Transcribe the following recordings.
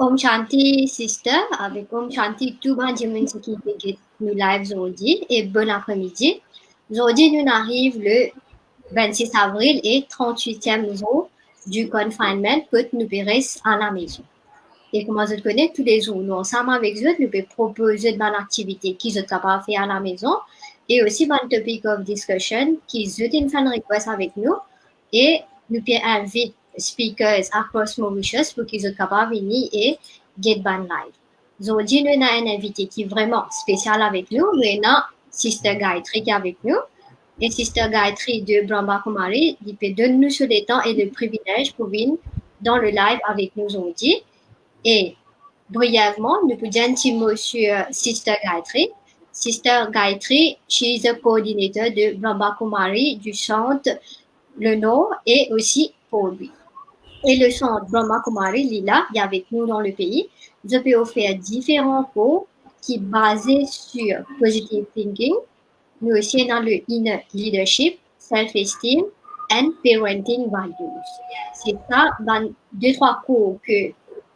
Om Shanti, sister, avec Om Shanti, tout le monde qui nous live aujourd'hui et bon après-midi. Aujourd'hui, nous arrivons le 26 avril et 38e jour du confinement pour nous rester à la maison. Et comment je connais tous les jours, nous ensemble avec eux, nous pouvons proposer une activité qui sont capables de faire à la maison et aussi un topic of discussion qui sont une fan request avec nous et nous pouvons inviter speakers across Mauritius pour qu'ils soient capables de venir et get ban live. Aujourd'hui, nous avons un invité qui est vraiment spécial avec nous. Nous avons Sister Gayatri qui est avec nous. Et Sister Gayatri de Brahma Kumari, qui peut donner nous sur le temps et le privilège pour venir dans le live avec nous aujourd'hui. Et brièvement, nous pouvons dire un petit mot sur Sister Gayatri. Sister Gayatri, she is a coordinator de Brahma Kumari du centre Le Nord et aussi pour lui. Et le centre Brahma Kumari, Lila, il est avec nous dans le pays. Je peux offrir différents cours qui sont basés sur positive thinking, mais aussi dans le inner leadership, self-esteem and parenting values. C'est ça, dans 2-3 cours que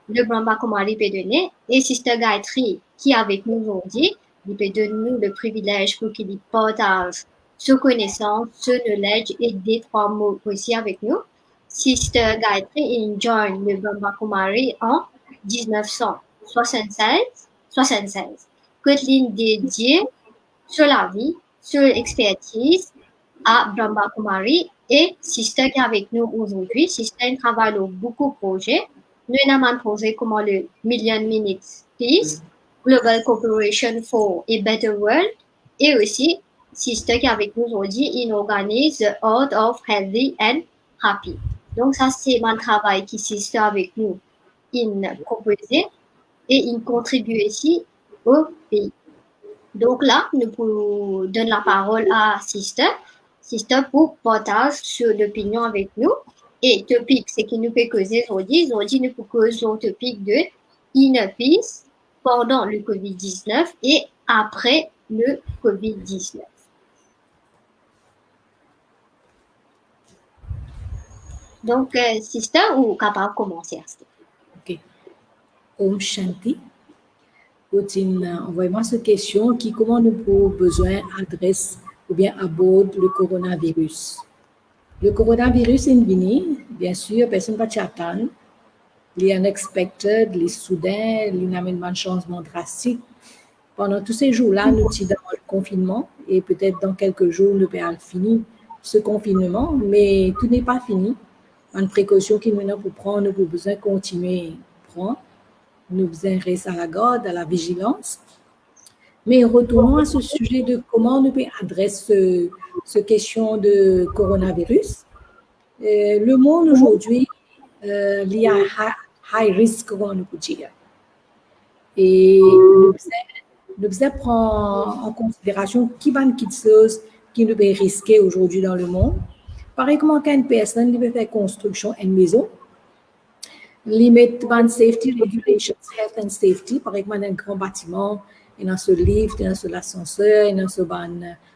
le Brahma Kumari peut donner. Et Sister Gayatri, qui est avec nous aujourd'hui, il peut donner nous le privilège pour qu'il partage sa connaissance, son knowledge et des 3 mots aussi avec nous. Sister Gayatri joined le Brahma Kumari en 1976. Kathleen dédiée sur la vie, sur l'expertise à Brahma Kumari et Sister qui est avec nous aujourd'hui. Sister travaille sur beaucoup de projets. Nous avons un projet comme le Million Minutes Peace, Global Cooperation for a Better World et aussi Sister qui est avec nous aujourd'hui, il organise The Art of Healthy and Happy. Donc ça c'est mon travail qui Sister avec nous, il proposait et il contribue ici au pays. Donc là, nous pouvons donner la parole à Sister pour partager sur l'opinion avec nous. Et le topic, c'est qui nous peut causer aujourd'hui. Aujourd'hui, nous pouvons causer le topic de Inner Peace pendant le COVID-19 et après le COVID-19. Donc, Sister, ou capable de commencer? Ok. Om Shanti. Envoyez-moi cette question qui comment nous avons besoin adresse ou bien aborde le coronavirus. Le coronavirus est venu, bien sûr, personne ne va t'attendre. Il est unexpected, il est soudain, il amène un changement drastique. Pendant tous ces jours-là, nous sommes dans le confinement et peut-être dans quelques jours, nous allons finir ce confinement, mais tout n'est pas fini. Une précaution que nous avons prendre, nous avons besoin de continuer à prendre. Nous devons rester à la garde, à la vigilance. Mais retournons à ce sujet de comment nous pouvons adresser cette question de coronavirus. Le monde aujourd'hui, il y a high risk, comme on peut dire. Et nous devons prendre en considération qui va une chose qui nous peut risquer aujourd'hui dans le monde. Par exemple, quand une personne qui veut faire construction d'une maison, limit ban safety regulations, health and safety, par exemple, dans un grand bâtiment, il y a ce lift, il y a ce l'ascenseur, il y a ce ban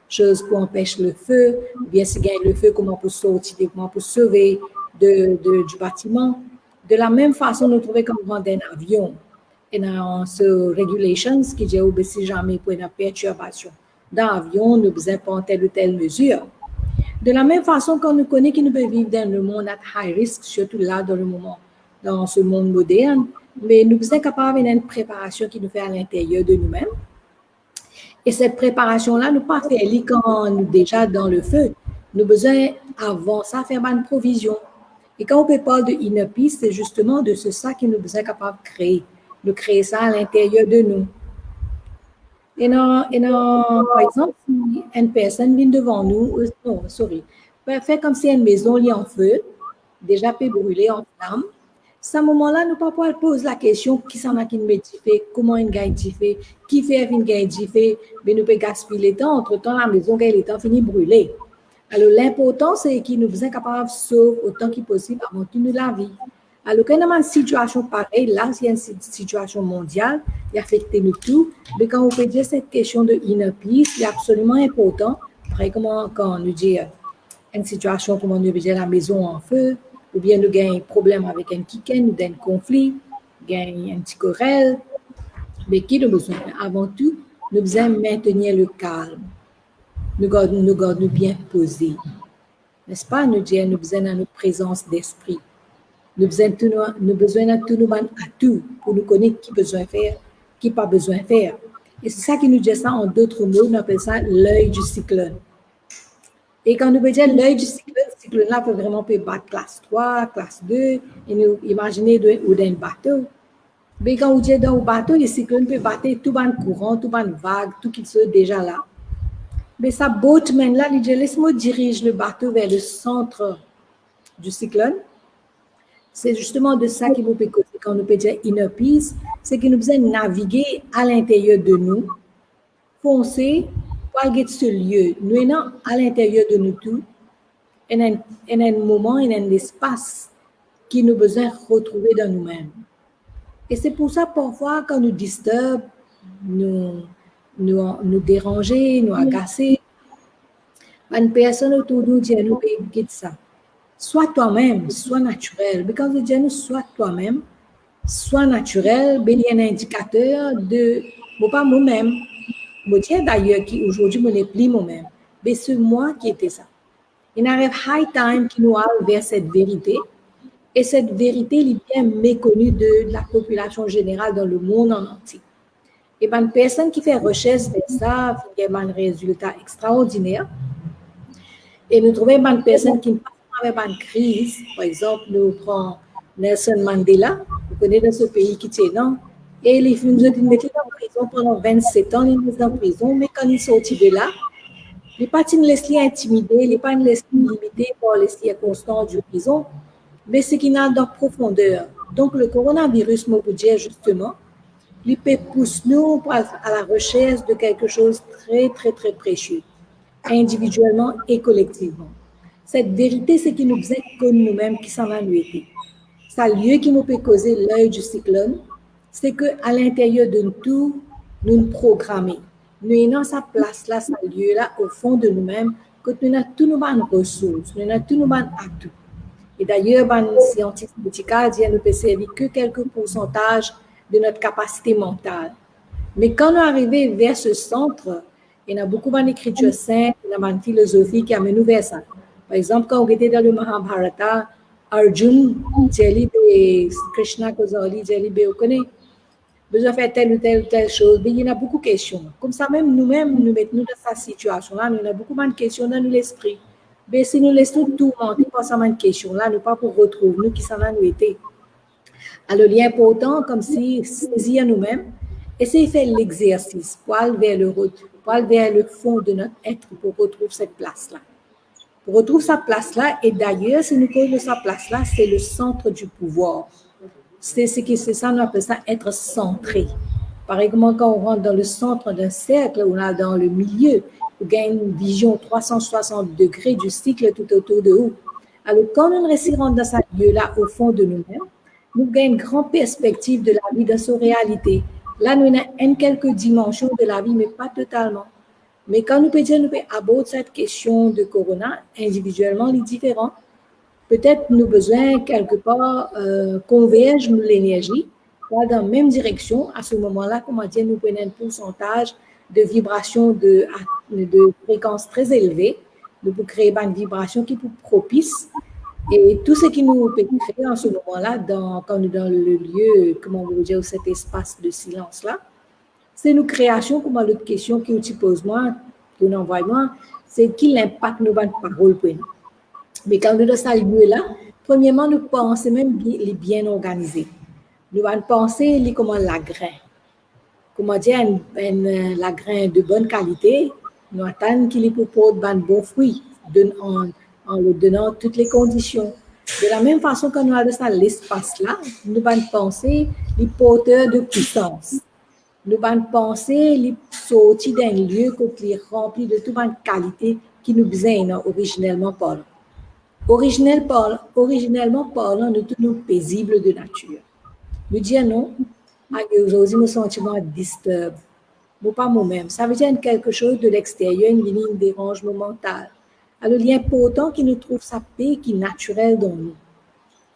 chose pour empêcher le feu, bien si gagne le feu, comment on peut sortir, comment on peut sauver du bâtiment. De la même façon, nous trouvons comme dans un avion, il y a ce regulations qui dit que si jamais pour une perturbation dans l'avion, nous devons prendre telle ou telle mesure. De la même façon, quand nous connaissons que nous pouvons vivre dans le monde à high risk, surtout là dans le moment, dans ce monde moderne, mais nous sommes capables d'une préparation qui nous fait à l'intérieur de nous-mêmes. Et cette préparation-là, nous pas faire quand nous déjà dans le feu. Nous besoin avant ça faire une provision. Et quand on peut parler de inner peace, c'est justement de ce ça que nous sommes capables de créer. De créer ça à l'intérieur de nous. Et par exemple, si une personne vient devant nous, fait comme si une maison est en feu, déjà peut brûler en flamme. À ce moment-là, nous ne pouvons pas poser la question qui s'en a qui nous fait, comment une gagne fait, qui fait une gagne fait, mais nous pouvons gaspiller le temps. Entre-temps, la maison gagne le temps finit brûler. Alors, l'important, c'est que nous sommes capables de sauver autant que possible avant que nous la vie. Alors, quand on a une situation pareille, là, c'est une situation mondiale, il affecte nous tous. Mais quand on peut dire cette question de inner peace, c'est absolument important. Après, quand nous dit une situation, comment nous dire la maison en feu, ou bien nous avons un problème avec un kiken, ou un conflit, gagne un petit querelle, mais qui nous besoin? Avant tout, nous besoin maintenir le calme. Nous gardons bien posés. N'est-ce pas? Nous disons, nous besoin de notre présence d'esprit. Nous besoin de tout nous à tout pour nous connaître qui besoin faire, qui pas besoin faire. Et c'est ça qui nous dit ça en d'autres mots, on appelle ça l'œil du cyclone. Et quand nous disons l'œil du cyclone, le cyclone-là peut vraiment battre classe 3, classe 2, et nous imaginez ou dans un bateau. Mais quand vous dites dans le bateau, le cyclone peut battre tout le courant, tout le vague, tout qui soit déjà là. Mais sa boatman-là, il dit, laisse-moi diriger le bateau vers le centre du cyclone. C'est justement de ça qu'il nous peut causer quand nous peut dire inner peace, c'est que nous besoin naviguer à l'intérieur de nous, foncer pour aller ce lieu. Nous sommes à l'intérieur de nous tous, et un moment, et un espace qui nous besoin retrouver dans nous-mêmes. Et c'est pour ça, parfois, quand nous disturbons, nous déranger, nous agacer, une personne autour de nous dit, nous peut ça. Sois toi-même, sois naturel. Mais quand je dis sois toi-même, sois naturel, il y a un indicateur de, pas moi-même. Je dis d'ailleurs qu'aujourd'hui, je ne suis plus moi-même. Mais c'est moi qui était ça. Il arrive high time qui nous aille vers cette vérité. Et cette vérité est bien méconnue de la population générale dans le monde en entier. Et une personne qui fait recherche vers ça, il y a un résultat extraordinaire. Et nous trouvons une personne qui avec une crise, par exemple, nous prenons Nelson Mandela, vous connaissez dans ce pays qui est non, et il nous a mis en prison pendant 27 ans, il est mis en prison, mais quand il est sorti de là, il n'est pas laissé intimider, il n'est pas laissé limiter par les circonstances de prison, mais c'est qu'il a dans profondeur. Donc, le coronavirus, moi, vous dire justement, il peut pousser nous à la recherche de quelque chose de très, très, très précieux, individuellement et collectivement. Cette vérité, c'est qu'il nous faisait comme nous-mêmes qui s'en a nous été. Ça lieu qui nous peut causer l'œil du cyclone, c'est qu'à l'intérieur de nous tout, nous nous programmons. Nous avons sa place là, ce lieu-là, au fond de nous-mêmes, que nous avons tous nos ressources, nous avons tous nos atouts. Et d'ailleurs, les scientifiques médicaux disent que nous ne servir que quelques pourcentages de notre capacité mentale. Mais quand nous arrivons vers ce centre, il y a beaucoup d'écritures saintes, il y a une philosophie qui amène nous vers ça. Par exemple, quand on était dans le Mahabharata, Arjun, Krishna, Kozali, vous connaissez, besoin de faire telle ou telle chose, mais il y a beaucoup de questions. Comme ça, même nous-mêmes, nous mettons dans cette situation-là, nous avons beaucoup de questions dans l'esprit. Mais si nous laissons tout monter par cette question-là, nous pas pour retrouver nous qui s'en a nous été. Alors, il est important, comme si saisir nous-mêmes, essayer de faire l'exercice pour aller vers le fond de notre être pour retrouver cette place-là. Pour retrouver sa place-là, et d'ailleurs, si nous connaissons sa place-là, c'est le centre du pouvoir. C'est ça, on appelle ça être centré. Par exemple, quand on rentre dans le centre d'un cercle, on est dans le milieu, on gagne une vision 360 degrés du cycle tout autour de nous. Alors, quand on réussit dans ce lieu-là, au fond de nous-mêmes, nous gagnons une grande perspective de la vie dans sa réalité. Là, nous avons quelques dimensions de la vie, mais pas totalement. Mais quand nous pouvons aborder cette question de corona, individuellement, les différents, peut-être nous avons besoin quelque part converger l'énergie dans la même direction. À ce moment-là, comment dire, nous prenons un pourcentage de vibration de fréquence très élevée. Nous pouvons créer une vibration qui est propice. Et tout ce qui nous peut créer en ce moment-là, quand nous sommes dans le lieu, comment on veut dire, cet espace de silence-là, c'est nos créations, comme l'autre question que tu poses moi, ton envoyement, c'est qui l'impact de nos paroles pour nous. Mais quand nous sommes dans ce lieu-là, premièrement, nous pensons même les bien organisés. Nous allons penser comment la grain. Comment dire, la grain de bonne qualité, nous attendons qu'il porte de bons fruits en lui donnant toutes les conditions. De la même façon que nous avons dans l'espace-là, nous allons penser les porteurs de puissance. Nous allons penser les sorties d'un lieu qui est rempli de toute une qualité qui nous besoin originellement parlant. Originellement parlant, nous sommes paisibles de nature. Nous disons non, aujourd'hui, nos sentiments disturbent. Nous pas moi-même. Ça veut dire quelque chose de l'extérieur, une dérangement mental. Alors, il est important qu'il nous trouve sa paix qui est naturelle dans nous.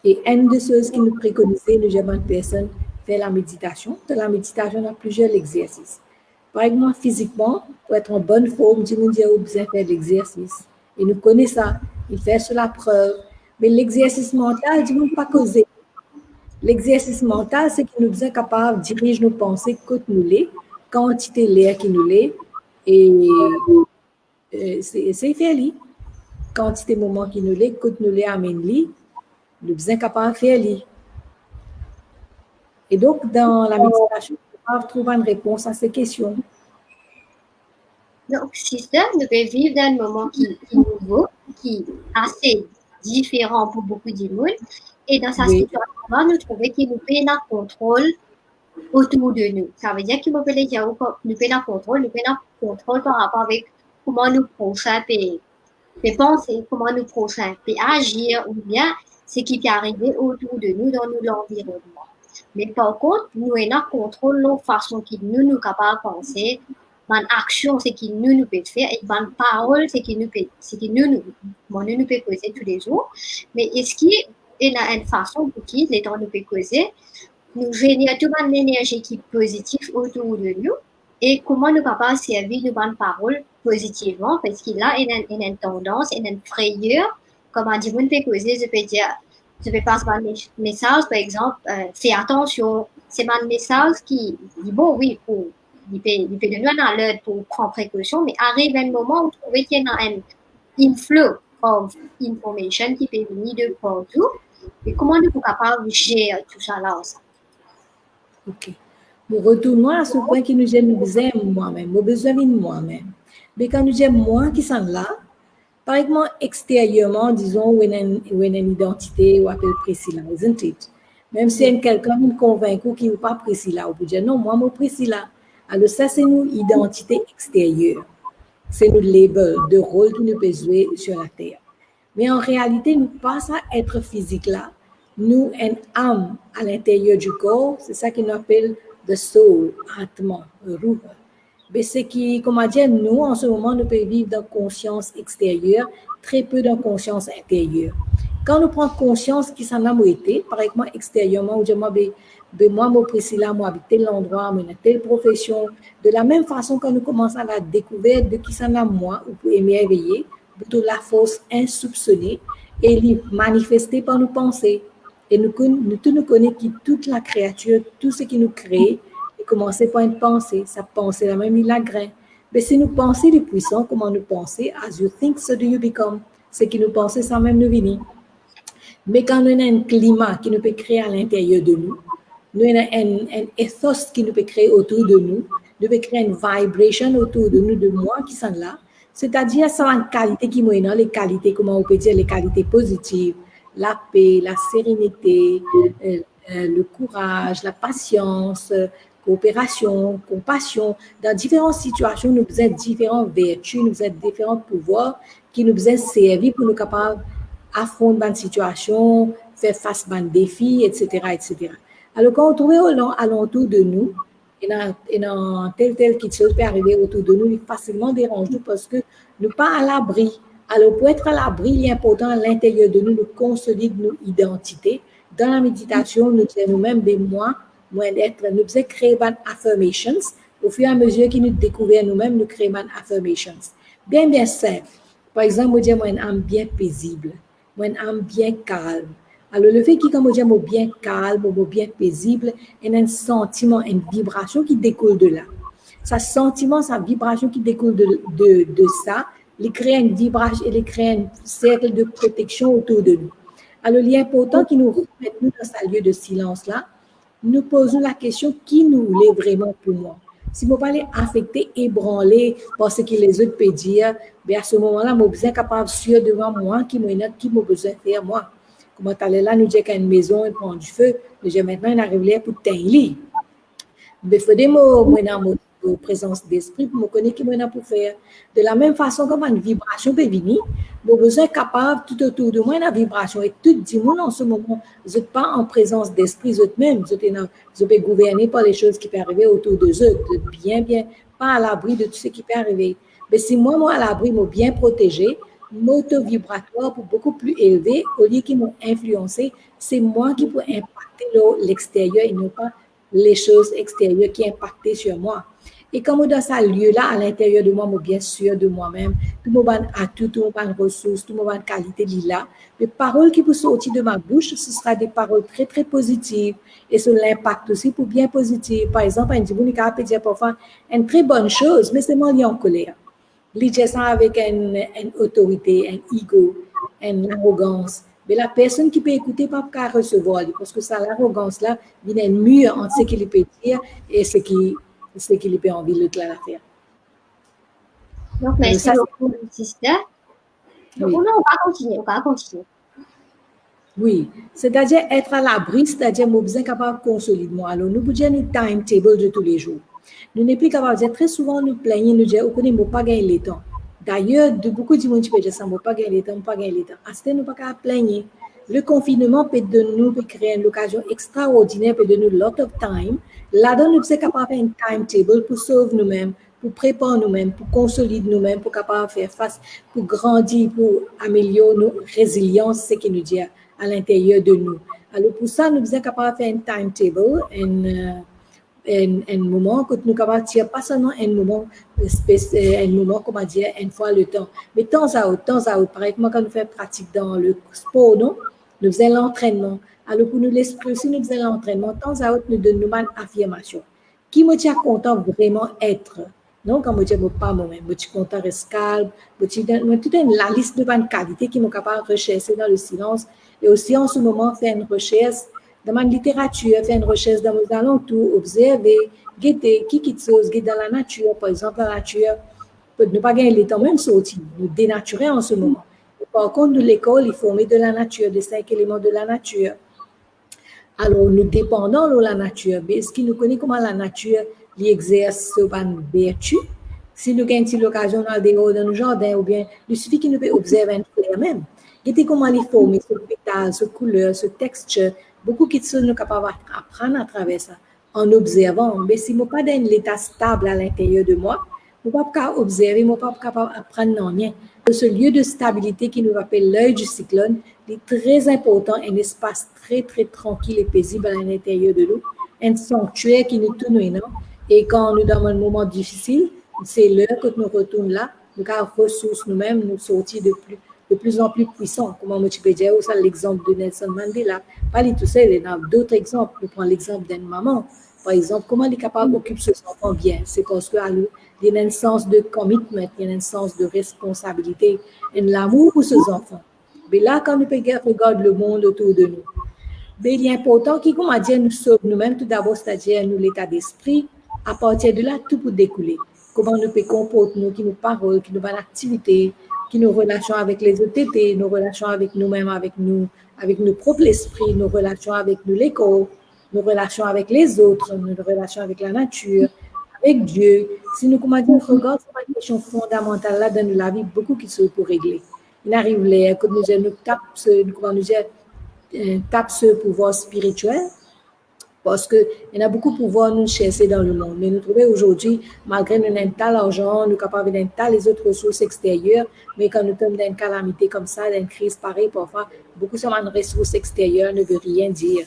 Et une des choses qui nous préconisait, nous avons une personne faire la méditation. De la méditation, on a plusieurs exercices. Par exemple, physiquement, pour être en bonne forme, tout le monde dit qu'on a besoin de faire de l'exercice. Et nous connaissons ça. Il fait sur la preuve. Mais l'exercice mental, tout le monde pas causer. L'exercice mental, c'est que nous sommes capables de diriger nos pensées côté nous les, quantité l'air qui nous l'est, et c'est faire li. Quantité moment qui nous l'est, côté nous l'est amène li, nous sommes capables de faire li. Et donc, dans la méditation, on va trouver une réponse à ces questions. Donc, sister, nous pouvons vivre dans un moment qui est nouveau, qui est assez différent pour beaucoup de monde. Et dans sa situation, nous trouvons qu'il nous peut un contrôle autour de nous. Ça veut dire qu'il nous peut un contrôle par rapport avec comment nous prochains peut penser, comment nous prochains peut agir, ou bien ce qui peut arriver autour de nous dans l'environnement. Mais par contre, nous avons un contrôle de la façon que nous capables de penser, une action, c'est qui nous peut faire, et une parole, c'est qui nous peut causer tous les jours. Mais est-ce qu'il y a une façon pour qui les temps nous peut causer, nous générer toute une énergie qui est positive autour de nous, et comment nous capables de servir nos bonnes paroles positivement, parce qu'il a une tendance, une frayeur, comme on dit, vous peut causer, je peux dire, je peux passer un message, par exemple, fais attention, c'est un message qui dit, bon, oui, il peut donner un alerte pour prendre précaution, mais arrive un moment où vous trouvez qu'il y a un inflow of information qui peut venir de partout, et comment nous sommes capables de gérer tout ça là ensemble. Ok. Nous retournons à ce point qui nous aime moi-même, nous besoin de moi-même. Mais quand nous aimons moi qui sont là, par exemple, extérieurement, disons, où il y a une identité, ou appelle Priscilla, isn't it? Même si quelqu'un me convainc qu'il n'est pas Priscilla, on peut dire non, moi, je suis Priscilla. Alors, ça, c'est une identité extérieure. C'est notre label de rôle que nous pouvons jouer sur la terre. Mais en réalité, nous pas à être physique là. Nous, une âme à l'intérieur du corps, c'est ça qu'on appelle the soul, atma, ruh. Mais c'est qui, comment dire, nous, en ce moment, nous pouvons vivre dans conscience extérieure, très peu dans conscience intérieure. Quand nous prenons conscience qui s'en a été, par exemple, extérieurement, ou moi, moi, Priscilla, moi, habite tel endroit, moi, telle profession, de la même façon que nous commençons à la découverte de qui s'en a moi, ou pour émerveiller, plutôt la force insoupçonnée, et manifestée par nos pensées. Et nous connaissons qui toute la créature, tout ce qui nous crée, et commencer par une pensée. Sa pensée, la même, il la grain. Mais si nous pensons les puissants, comment nous penser, as you think, so do you become. C'est qui nous pensons sans même nous venir. Mais quand on a un climat qui nous peut créer à l'intérieur de nous, nous avons un ethos qui nous peut créer autour de nous, nous peut créer une vibration autour de nous, de moi qui sont là. C'est-à-dire, ça a une qualité qui est dans les qualités, comment on peut dire, les qualités positives, la paix, la sérénité, le courage, la patience, coopération, compassion. Dans différentes situations, nous avons différentes vertus, nous avons différents pouvoirs qui nous ont servi pour nous capables affronter une situation, faire face à un défi, etc., etc. Alors, quand on trouve alentour de nous, et dans tel qui peut arriver autour de nous, il facilement dérange nous parce que nous ne sommes pas à l'abri. Alors, pour être à l'abri, il est important à l'intérieur de nous de consolider nos identités. Dans la méditation, nous disons nous-mêmes des moi d'être, nous devons créer des affirmations. Au fur et à mesure que nous découvrons nous-mêmes, nous créons des affirmations. Bien simple. Par exemple, je dis moi une âme bien paisible, moi une âme bien calme. Alors, le fait qu'il y ait bien calme, bien paisible, il y a un sentiment, une vibration qui découle de là. Ce sentiment, sa vibration qui découle de ça, il crée une vibration, il crée un cercle de protection autour de nous. Alors, il est important qu'il nous remette dans ce lieu de silence-là, nous posons la question qui nous l'est vraiment pour moi. Si je ne suis pas affecté, ébranlé par ce que les autres peuvent dire, bien à ce moment-là, je suis capable sûr devant moi qui m'a besoin de faire moi. Comment tu là, nous disons qu'une maison elle prend du feu, déjà maintenant, il arrive là pour t'aider. Mais il faut des mots, moi, dans mon présence d'esprit pour me connaître qui moi pour faire. De la même façon, comme une vibration peut venir, j'ai besoin capable tout autour de moi, une vibration. Et tout le monde en ce moment, je ne pas en présence d'esprit, eux-mêmes, je peux gouverner par les choses qui peuvent arriver autour de eux, bien, pas à l'abri de tout ce qui peut arriver. Mais si moi à l'abri, moi bien protégé, moto vibratoire pour beaucoup plus élevé, au lieu qu'ils m'ont influencé, c'est moi qui peux impacter l'extérieur et non pas les choses extérieures qui impactaient sur moi. Et comme dans ce lieu-là, à l'intérieur de moi, moi, bien sûr, de moi-même, tout le monde a tout, tout le monde a ressources, tout le monde a qualité de là. Les paroles qui vont sortir de ma bouche, ce sera des paroles très, très positives. Et sur l'impact aussi pour bien positif. Par exemple, un dimanche, peut dire parfois une très bonne chose, mais c'est moi qui en colère. Les gens avec une autorité, un ego, une arrogance. Mais la personne qui peut écouter pas qu'à recevoir, parce que ça, l'arrogance là, il y a un mur entre ce qu'il peut dire et ce qu'il peut envie de la faire. Donc, merci beaucoup, sister. Donc, Oui. on va continuer, on va continuer. Oui, c'est-à-dire être à l'abri, c'est-à-dire nous sommes capables de consolider. Alors, nous pouvons nous timetable de tous les jours. Nous n'est plus capable de dire très souvent nous plaignons, nous disons, on ne pas gagner le temps. D'ailleurs, de beaucoup de monde qui peut dire ça, ne pas gagner le temps, pas gagner le temps. À ce nous pas capable de plaigner. Le confinement peut nous créer une occasion extraordinaire, peut donner lot of time. Là-dedans, nous sommes capables de faire un timetable pour sauver nous-mêmes, pour préparer nous-mêmes, pour consolider nous-mêmes, pour capable faire face, pour grandir, pour améliorer nos résilience, ce qui nous dit à l'intérieur de nous. Alors, pour ça, nous sommes capables de faire un timetable, un moment que nous sommes capables de tirer, pas seulement un moment, comment dire, une fois le temps, mais temps à autre. Par exemple, quand nous faisons pratique dans le sport, non? Nous faisons l'entraînement. Alors, pour nous, l'esprit aussi, nous faisons l'entraînement. Temps à autre, nous donnons une affirmation. Qui me tient content vraiment être? Non, quand je dis pas moi-même, je suis content rester calme, toute la liste de bonnes qualités qui sont capables de rechercher dans le silence. Et aussi, en ce moment, faire une recherche dans ma littérature, faire une recherche dans mes alentours, observer, guetter, qui chose, guetter dans la nature, par exemple, la nature, peut ne pas gagner le temps même sortir, nous dénaturer en ce moment. Par contre, de l'école, il faut former de la nature, des 5 éléments de la nature. Alors, nous dépendons de la nature. Mais est-ce qu'il nous connaît comment la nature exerce une vertu? Si nous avons l'occasion d'aller dans le jardin, ou bien, il suffit qu'il nous observe un fleur même. Regardez comment les formes, ce pétale, ce couleur, ce texture, beaucoup de choses nous sommes capables d'apprendre à travers ça, en observant. Mais si nous pas dans l'état stable à l'intérieur de moi, nous ne pouvons pas observer, nous ne pouvons pas apprendre rien. Ce lieu de stabilité qui nous appelle l'œil du cyclone est très important, un espace très, très tranquille et paisible à l'intérieur de nous, un sanctuaire qui nous tourne. Et quand nous sommes dans un moment difficile, c'est l'heure que nous retournons là, nous avons ressources nous-mêmes, nous sortir de plus en plus puissants. Comment je peux dire, ça l'exemple de Nelson Mandela. Pas tout seul, il y a d'autres exemples. Je prends l'exemple d'une maman. Par exemple, comment elle est capable d'occuper ses enfants bien? C'est parce qu'il y a un sens de commitment, il y a un sens de responsabilité, et de l'amour pour ses enfants. Mais là, quand nous regardons le monde autour de nous, mais il est important comment dire, nous sommes nous-mêmes tout d'abord, c'est-à-dire nous l'état d'esprit. À partir de là, tout peut découler. Comment nous pouvons comporter nous, qui nous paroles, qui nous bonnes activités, qui nos relations avec les autorités, nos relations avec nous-mêmes, avec nos propres esprits, nos relations avec nous, l'école, nos relations avec les autres, nos relations avec la nature, avec Dieu. Si nous, comment dire, regardons cette question fondamentale là dans la vie, beaucoup qui sont pour régler. Il arrive là, que nous tape ce pouvoir spirituel, parce qu'il y a beaucoup de pouvoir nous chercher dans le monde. Mais nous trouvons aujourd'hui, malgré nous avons tant d'argent, nous sommes capables d'avoir les autres ressources extérieures, mais quand nous sommes dans une calamité comme ça, dans une crise pareille, parfois, beaucoup de ressources extérieures ne veut rien dire.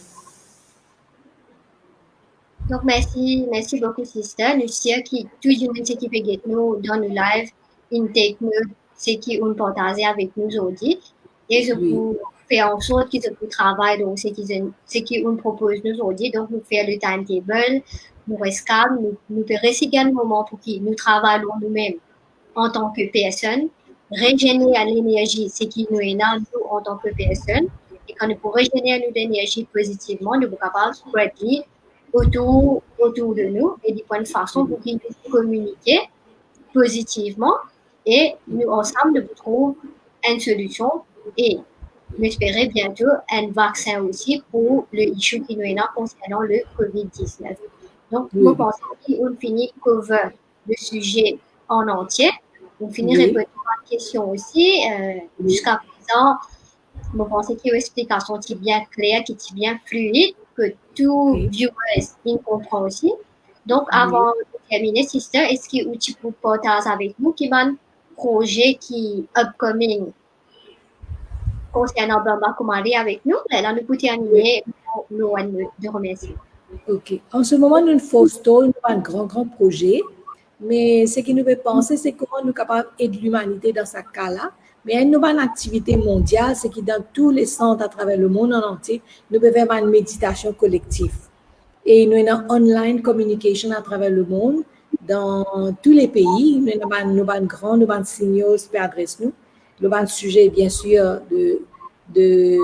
Donc, merci beaucoup, sister. Nous sommes qui, tout le monde qui peut nous dans le live, in take note, c'est qui on partage avec nous aujourd'hui. Et je peux faire en sorte qu'ils se travaillent, donc c'est qui on propose nous aujourd'hui. Donc, nous faire le timetable, nous restons calmes, nous faire recycler un moment pour qui nous travaillons nous-mêmes en tant que personne, régénérer l'énergie, c'est qui nous est nous en tant que personne. Et quand nous pouvons régénérer notre énergie positivement, nous sommes capables de spread autour de nous et de bonnes façons pour qu'ils puissent communiquer positivement et nous ensemble nous trouvons une solution et nous espérons bientôt un vaccin aussi pour le issue qui nous est là concernant le COVID-19. Donc, je pense qu'on finit cover le sujet en entier. On finit répondre à la question aussi. Jusqu'à présent, je pense qu'il y a une explication qui est bien claire, qui est bien fluide, que tout viewers il comprend aussi. Donc, avant de terminer, sister, est-ce que tu peux partager avec nous qui un projet qui est upcoming concernant Bamba Kumari avec nous? Là, nous pouvons terminer. Nous de remercier. OK. En ce moment, nous faisons un grand projet, mais ce qui nous fait penser, c'est comment nous sommes capables d'aider l'humanité dans ce cas-là. Mais nous avons une activité mondiale, c'est que dans tous les centres à travers le monde en entier, nous pouvons faire une méditation collective. Et nous avons online communication à travers le monde, dans tous les pays. Nous avons grand, nous avons signaux, per adresse nous. Nous avons un sujet, bien sûr, de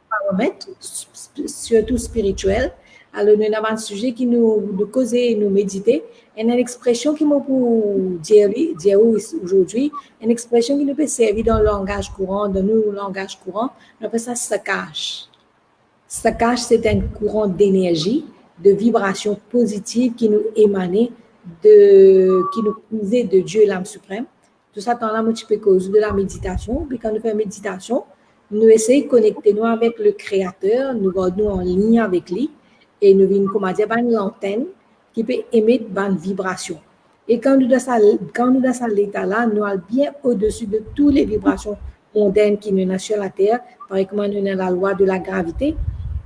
paramètres, surtout spirituel. Alors, nous avons un sujet qui nous cause et nous méditer. Et une expression qui m'a pour dire aujourd'hui, une expression qui nous peut servir dans le langage courant, dans nos langages courants, on appelle ça sakash. Sakash, c'est un courant d'énergie, de vibration positive qui nous émanait qui nous puisait de Dieu, l'âme suprême. Tout ça, dans la multiple cause de la méditation. Puis quand nous faisons méditation, nous essayons de connecter nous avec le Créateur, nous gardons en ligne avec lui et nous venons, comment dire, une antenne qui peut émettre une vibration. Et quand nous dans cet état-là, nous sommes bien au-dessus de toutes les vibrations mondaines qui nous sont sur la Terre. Par exemple, nous avons la loi de la gravité.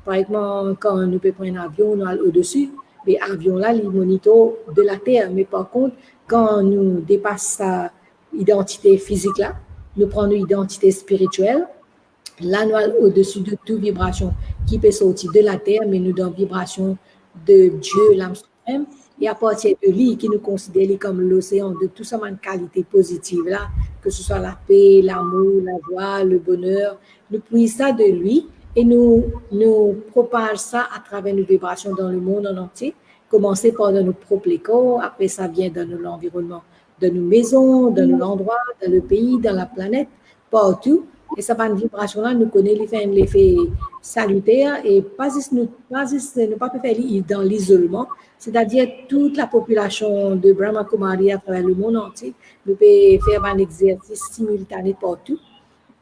Par exemple, quand nous pouvons prendre un avion, nous sommes au-dessus. Mais l'avion là, il monitor de la Terre. Mais par contre, quand nous dépassons sa identité physique là, nous prenons une identité spirituelle. Là, nous sommes au-dessus de toute vibration qui peut sortir de la Terre, mais nous dans vibration de Dieu, l'âme suprême. Et à partir de lui, qui nous considère comme l'océan de tout ça, une qualité positive là, que ce soit la paix, l'amour, la joie, le bonheur. Nous prenons ça de lui et nous propageons ça à travers nos vibrations dans le monde en entier. Commencer par dans nos propres corps, après ça vient dans l'environnement, dans nos maisons, dans nos endroits, dans le pays, dans la planète, partout. Et ça va une vibration là, nous connaissons l'effet salutaire et pas juste nous pas faire dans l'isolement, c'est-à-dire toute la population de Brahma Kumari à travers le monde entier, nous pouvons faire un exercice simultané partout.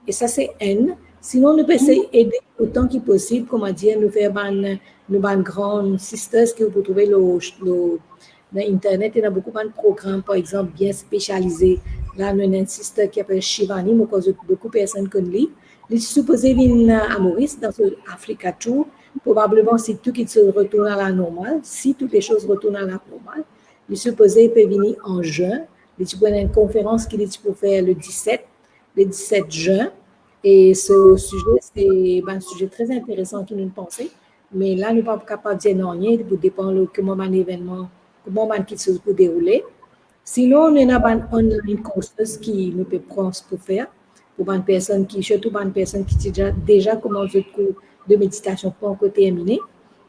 Et ça, c'est N. Sinon, nous pouvons essayer d'aider autant que possible, comment dire, nous faire une grande sisters que vous pouvez trouver dans Internet. Il y a beaucoup de programmes, par exemple, bien spécialisés. Là, nous avons un sister qui s'appelle Shivani, mais beaucoup de personnes connaissent. Il est supposé venir à Maurice dans l'Africa Tour. Probablement, si tout qui se retourne à la normale, si toutes les choses retournent à la normale, il est supposé venir en juin. Il y a une conférence qu'il est pour faire le 17 juin. Et ce sujet, c'est un sujet très intéressant qui nous pensons. Mais là, nous ne sommes pas capables de dire non, rien, pour dépendre de comment un événement, comment quelque chose peut dérouler. Sinon, on a un online courses qui nous peut prendre pour faire, pour une personne qui, surtout une personne qui déjà commencé le cours de méditation pas encore terminé.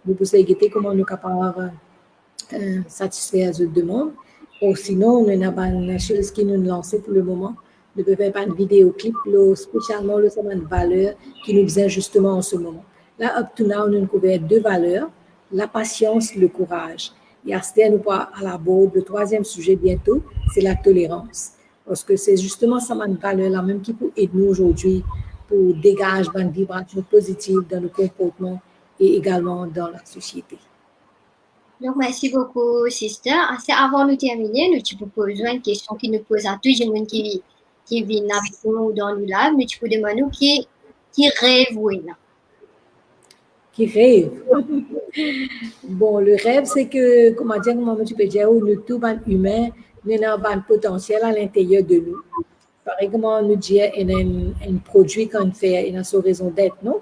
Vous pouvez guetter comment nous sommes capables de satisfaire les demandes. Ou sinon, on a une chose qui nous lance pour le moment. Nous pouvons faire un vidéoclip, spécialement une valeur qui nous vient justement en ce moment. Là, up to now, nous avons couvert 2 valeurs, la patience, le courage. Et à nous pas à la bord, le 3e sujet bientôt, c'est la tolérance. Parce que c'est justement ça, une valeur-là même qui peut aider nous aujourd'hui pour dégager une vibration positive dans nos comportements et également dans la société. Donc, merci beaucoup, sister. C'est avant de terminer, nous peux poser une question qui nous pose à tous les gens qui viennent avec nous dans le live, mais tu peux demander qui rêve ou là. Qui rêve. Bon, le rêve, c'est que, comment tu peux dire, nous, tout humain, nous avons un potentiel à l'intérieur de nous. Par exemple, nous dire, il y a un produit qu'on fait, il y a sa raison d'être, non?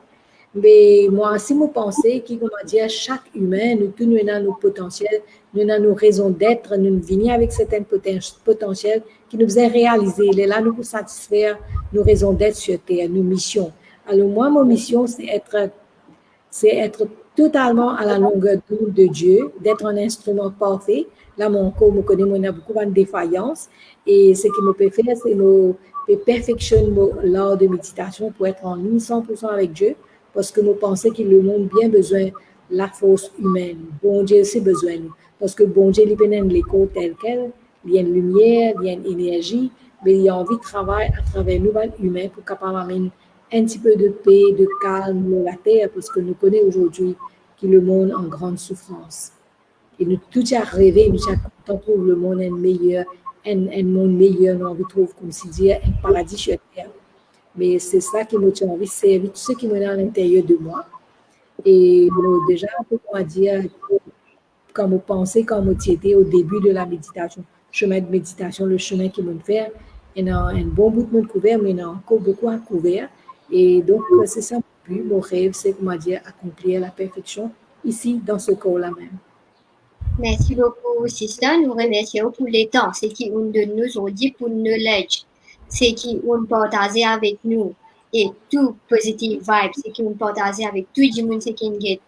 Mais moi, si vous pensez que, comment dire, chaque humain, nous tous, nous avons nos potentiels, nous avons nos raisons d'être, nous venons avec certains potentiels qui nous faisaient réaliser. Il est là, nous pour satisfaire nos raisons d'être sur Terre, nos missions. Alors, moi, mon mission, c'est être totalement à la longueur d'onde de Dieu, d'être un instrument parfait. Là, mon corps me connaît, on a beaucoup de défaillances. Et ce qui me peut faire, c'est me perfectionner l'art de méditation pour être en ligne 100% avec Dieu. Parce que nous pensons que le monde a bien besoin de la force humaine. Bon Dieu aussi besoin. Parce que bon Dieu, il peut les corps tel quel. Il y a une lumière, il y a une énergie, mais il y a envie de travailler à travers nous, humains, pour capable amener un petit peu de paix, de calme dans la terre, parce que nous connaissons aujourd'hui que le monde est en grande souffrance. Et nous tout à rêver, nous à trouver le monde un monde meilleur, nous envie de trouver, comme si dire, un paradis sur terre. Mais c'est ça qui m'a envie de servir, tout ce qui me dans à l'intérieur de moi. Et déjà, on va dire, quand vous pensez, quand vous étiez au début de la méditation, chemin de méditation, le chemin qui me faire, il y a un bon bout de monde couvert, mais il y a encore beaucoup à couvrir. Et donc, c'est ça mon but, mon rêve, c'est, comment dire, accomplir la perfection ici, dans ce corps-là même. Merci beaucoup, sister. Nous remercions pour les temps. C'est qui on de nous aujourd'hui pour knowledge. C'est qui on partage avec nous. Et tout positive vibe. C'est qui on partage avec tout le monde qui get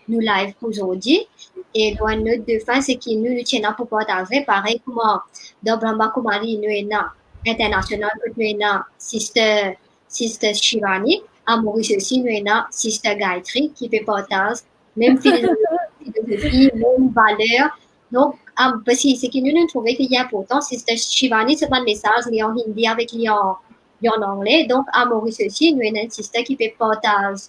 nous live pour aujourd'hui. Et la note de fin, c'est qui nous tiennent pour partager. Pareil, comment dans Brahma Kumari, nous sommes international, nous sommes sister Shivani. À Maurice aussi, nous sommes sister Gayatri qui fait partage. Même philosophie, même valeur. Donc, parce que c'est que nous nous trouvons qu'il y a pourtant, sister Shivani, c'est un message lié en hindi avec lié en anglais. Donc, à Maurice aussi, nous sommes une sister qui fait partage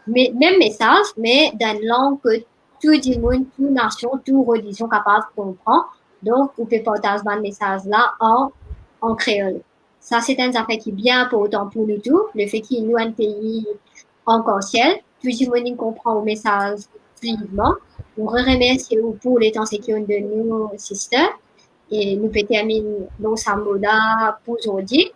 même message, mais dans une langue que tout le monde, toute nation, toute religion capable de comprendre. Donc, vous pouvez partager ce message-là en créole. Ça, c'est un affaire qui est bien important pour nous tous. Le fait qu'il y ait un pays encore ciel, tout le monde comprend le message fluidement. On remercie pour les temps qui ont de nous, sisters. Et nous peut terminer nos samboda pour aujourd'hui.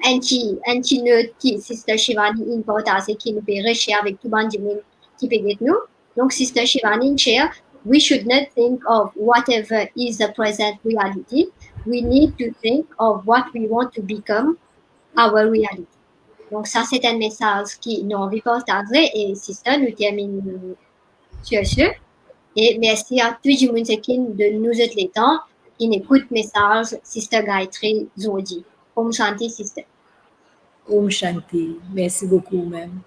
Anti note qui Sister Shivani importa c'est qui nous peut share avec tout le monde qui peut get nous. Donc Sister Shivani share, we should not think of whatever is the present reality. We need to think of what we want to become our reality. Donc ça c'est un message qui nous envie de partager et Sister nous termine sur ce. Et merci à tout le monde qui de nous être les temps qui écoute message Sister Gayatri Zodi. Om Shanti Sister. Om Shanti. Merci beaucoup, même.